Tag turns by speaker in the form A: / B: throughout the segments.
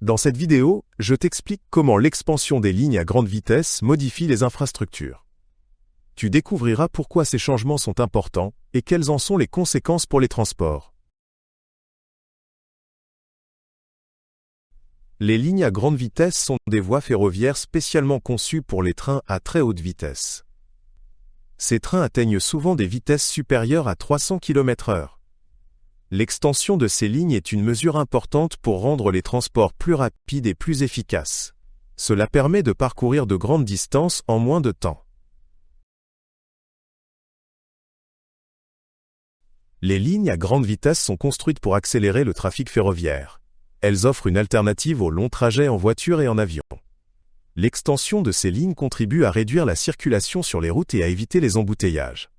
A: Dans cette vidéo, je t'explique comment l'expansion des lignes à grande vitesse modifie les infrastructures. Tu découvriras pourquoi ces changements sont importants et quelles en sont les conséquences pour les transports. Les lignes à grande vitesse sont des voies ferroviaires spécialement conçues pour les trains à très haute vitesse. Ces trains atteignent souvent des vitesses supérieures à 300 km/h. L'extension de ces lignes est une mesure importante pour rendre les transports plus rapides et plus efficaces. Cela permet de parcourir de grandes distances en moins de temps. Les lignes à grande vitesse sont construites pour accélérer le trafic ferroviaire. Elles offrent une alternative aux longs trajets en voiture et en avion. L'extension de ces lignes contribue à réduire la circulation sur les routes et à éviter les embouteillages.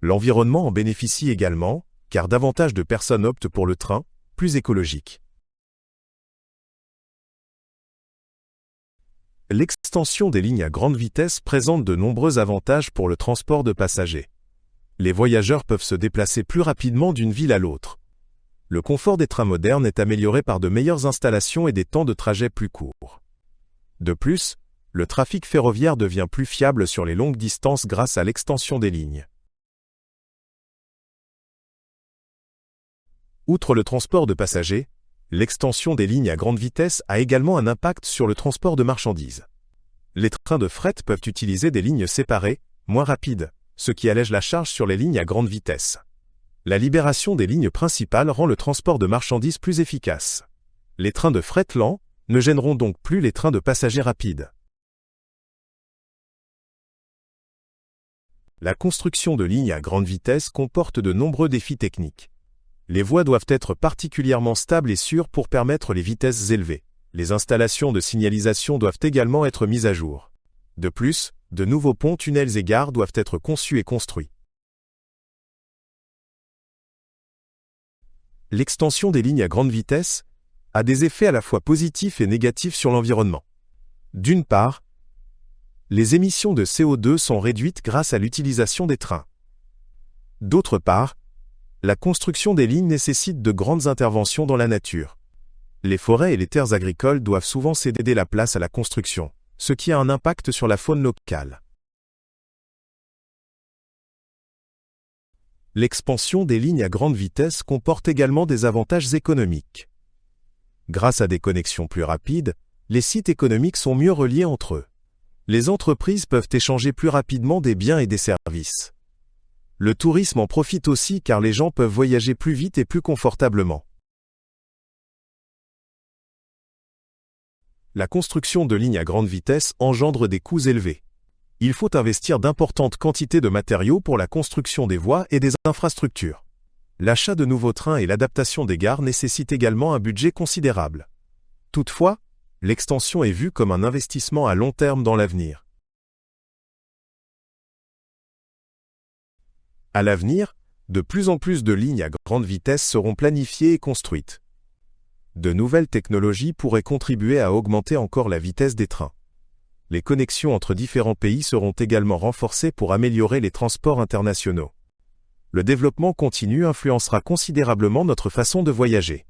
A: L'environnement en bénéficie également, car davantage de personnes optent pour le train, plus écologique. L'extension des lignes à grande vitesse présente de nombreux avantages pour le transport de passagers. Les voyageurs peuvent se déplacer plus rapidement d'une ville à l'autre. Le confort des trains modernes est amélioré par de meilleures installations et des temps de trajet plus courts. De plus, le trafic ferroviaire devient plus fiable sur les longues distances grâce à l'extension des lignes. Outre le transport de passagers, l'extension des lignes à grande vitesse a également un impact sur le transport de marchandises. Les trains de fret peuvent utiliser des lignes séparées, moins rapides, ce qui allège la charge sur les lignes à grande vitesse. La libération des lignes principales rend le transport de marchandises plus efficace. Les trains de fret lents ne gêneront donc plus les trains de passagers rapides. La construction de lignes à grande vitesse comporte de nombreux défis techniques. Les voies doivent être particulièrement stables et sûres pour permettre les vitesses élevées. Les installations de signalisation doivent également être mises à jour. De plus, de nouveaux ponts, tunnels et gares doivent être conçus et construits. L'extension des lignes à grande vitesse a des effets à la fois positifs et négatifs sur l'environnement. D'une part, les émissions de CO2 sont réduites grâce à l'utilisation des trains. D'autre part, la construction des lignes nécessite de grandes interventions dans la nature. Les forêts et les terres agricoles doivent souvent céder la place à la construction, ce qui a un impact sur la faune locale. L'expansion des lignes à grande vitesse comporte également des avantages économiques. Grâce à des connexions plus rapides, les sites économiques sont mieux reliés entre eux. Les entreprises peuvent échanger plus rapidement des biens et des services. Le tourisme en profite aussi car les gens peuvent voyager plus vite et plus confortablement. La construction de lignes à grande vitesse engendre des coûts élevés. Il faut investir d'importantes quantités de matériaux pour la construction des voies et des infrastructures. L'achat de nouveaux trains et l'adaptation des gares nécessitent également un budget considérable. Toutefois, l'extension est vue comme un investissement à long terme dans l'avenir. À l'avenir, de plus en plus de lignes à grande vitesse seront planifiées et construites. De nouvelles technologies pourraient contribuer à augmenter encore la vitesse des trains. Les connexions entre différents pays seront également renforcées pour améliorer les transports internationaux. Le développement continu influencera considérablement notre façon de voyager.